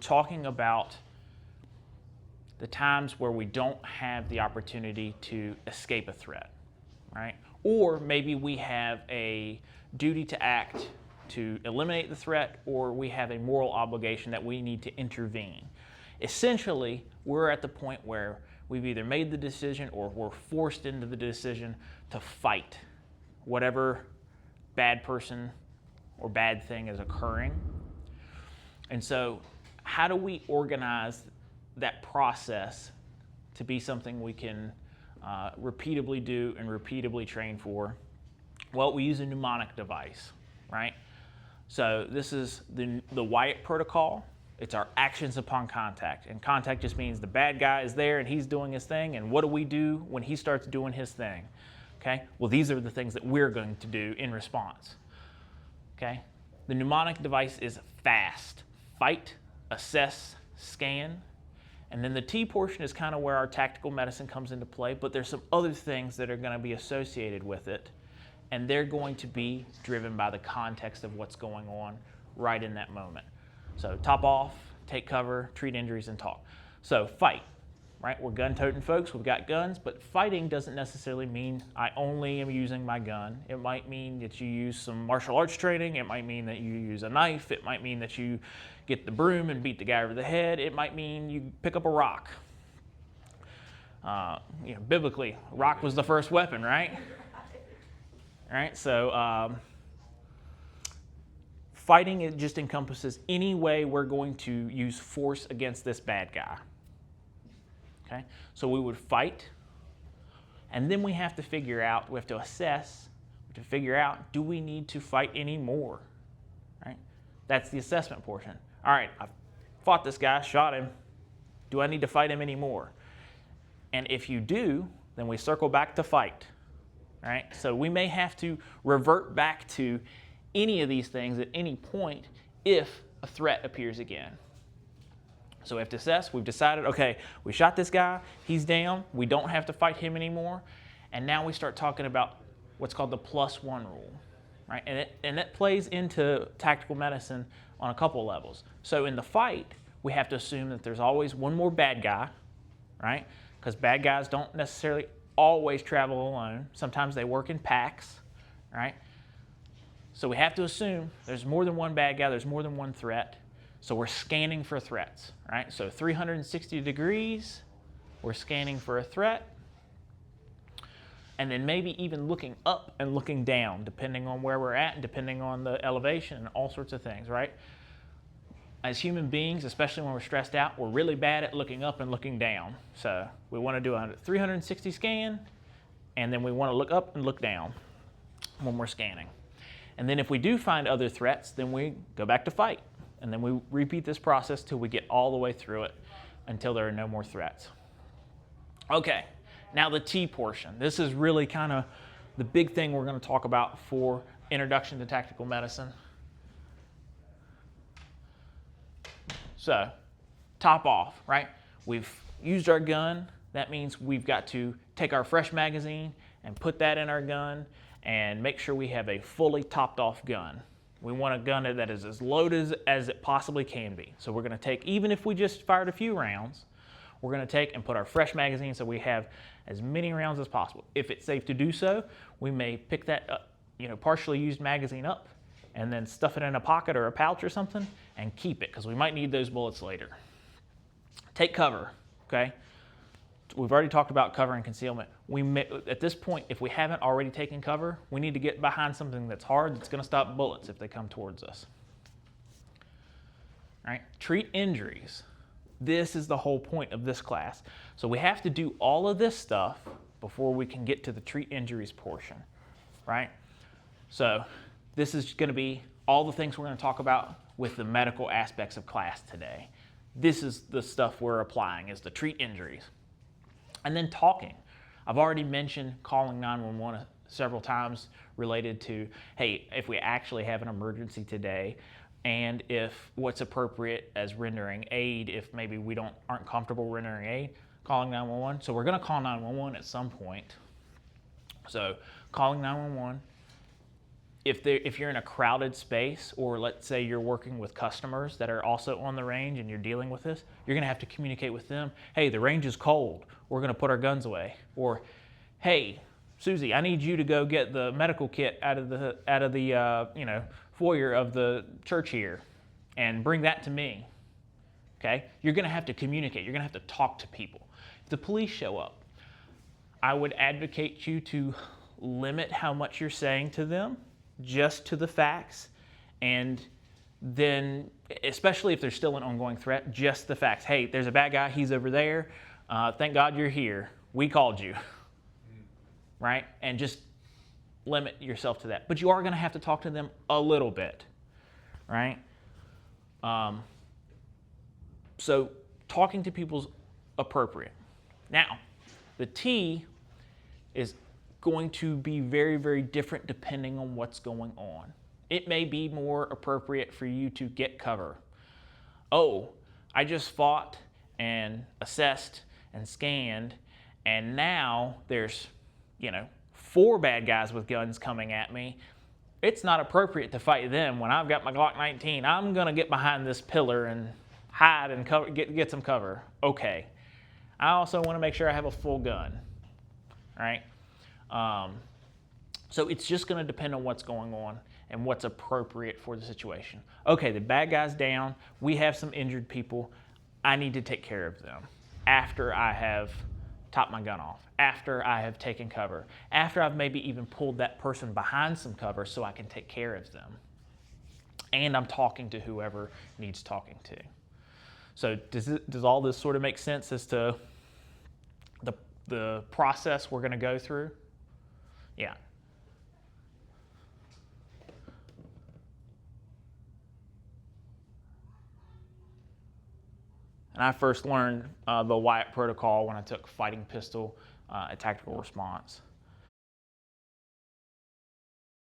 talking about the times where we don't have the opportunity to escape a threat, right? Or maybe we have a duty to act to eliminate the threat, or we have a moral obligation that we need to intervene. Essentially, we're at the point where we've either made the decision or we're forced into the decision to fight whatever bad person or bad thing is occurring. And so how do we organize that process to be something we can repeatably do and repeatably train for? Well, we use a mnemonic device, right? So this is the Wyatt protocol. It's our actions upon contact. And contact just means the bad guy is there and he's doing his thing, and what do we do when he starts doing his thing? Okay? Well, these are the things that we're going to do in response. Okay? The mnemonic device is FAST: fight, assess, scan. And then the T portion is kind of where our tactical medicine comes into play, but there's some other things that are going to be associated with it, and they're going to be driven by the context of what's going on right in that moment. So top off, take cover, treat injuries, and talk. So fight, right? We're gun-toting folks, we've got guns, but fighting doesn't necessarily mean I only am using my gun. It might mean that you use some martial arts training, it might mean that you use a knife, it might mean that you get the broom and beat the guy over the head, it might mean you pick up a rock. Biblically, rock was the first weapon, right? Right, so fighting, it just encompasses any way we're going to use force against this bad guy. Okay, so we would fight, and then we have to figure out, we have to assess, we have to figure out, do we need to fight anymore? Right? That's the assessment portion. All right, I've fought this guy, shot him. Do I need to fight him anymore? And if you do, then we circle back to fight. Right? So we may have to revert back to any of these things at any point if a threat appears again. So we have to assess. We've decided, okay, we shot this guy, he's down, we don't have to fight him anymore, and now we start talking about what's called the +1 rule, right? And it plays into tactical medicine on a couple levels. So in the fight, we have to assume that there's always one more bad guy, right? Because bad guys don't necessarily always travel alone. Sometimes they work in packs, right? So we have to assume there's more than one bad guy, there's more than one threat. So we're scanning for threats, right? So 360 degrees, we're scanning for a threat. And then maybe even looking up and looking down, depending on where we're at and depending on the elevation and all sorts of things, right? As human beings, especially when we're stressed out, we're really bad at looking up and looking down. So we want to do a 360 scan, and then we want to look up and look down when we're scanning. And then if we do find other threats, then we go back to fight. And then we repeat this process till we get all the way through it until there are no more threats. Okay, now the T portion. This is really kind of the big thing we're going to talk about for Introduction to Tactical Medicine. So, top off, right? We've used our gun. That means we've got to take our fresh magazine and put that in our gun and make sure we have a fully topped off gun. We want a gun that is as loaded as it possibly can be. So we're going to take, even if we just fired a few rounds, we're going to take and put our fresh magazine so we have as many rounds as possible. If it's safe to do so, we may pick that partially used magazine up and then stuff it in a pocket or a pouch or something and keep it, because we might need those bullets later. Take cover, okay? We've already talked about cover and concealment. At this point, if we haven't already taken cover, we need to get behind something that's hard, that's going to stop bullets if they come towards us. All right? Treat injuries. This is the whole point of this class. So we have to do all of this stuff before we can get to the treat injuries portion, right? So this is going to be all the things we're going to talk about with the medical aspects of class today. This is the stuff we're applying, is the treat injuries. And then talking. I've already mentioned calling 911 several times related to, hey, if we actually have an emergency today, and if what's appropriate as rendering aid, if maybe we aren't comfortable rendering aid, calling 911. So we're going to call 911 at some point. So calling 911, if you're in a crowded space, or let's say you're working with customers that are also on the range and you're dealing with this, you're going to have to communicate with them. Hey, the range is cold. We're going to put our guns away. Or, hey, Susie, I need you to go get the medical kit out of the foyer of the church here, and bring that to me. Okay? You're going to have to communicate. You're going to have to talk to people. If the police show up, I would advocate you to limit how much you're saying to them, just to the facts, and then, especially if there's still an ongoing threat, just the facts. Hey, there's a bad guy, he's over there. Thank God you're here. We called you. Right? And just limit yourself to that. But you are going to have to talk to them a little bit. Right? So talking to people's appropriate. Now, the T is going to be very, very different depending on what's going on. It may be more appropriate for you to get cover. Oh, I just fought and assessed and scanned, and now there's, 4 bad guys with guns coming at me. It's not appropriate to fight them when I've got my Glock 19. I'm gonna get behind this pillar and hide and cover, get some cover. Okay. I also want to make sure I have a full gun. Right? So it's just going to depend on what's going on and what's appropriate for the situation. Okay, the bad guy's down. We have some injured people. I need to take care of them after I have topped my gun off, after I have taken cover, after I've maybe even pulled that person behind some cover so I can take care of them. And I'm talking to whoever needs talking to. So does all this sort of make sense as to the process we're going to go through? Yeah. And I first learned the Wyatt protocol when I took fighting pistol at tactical response.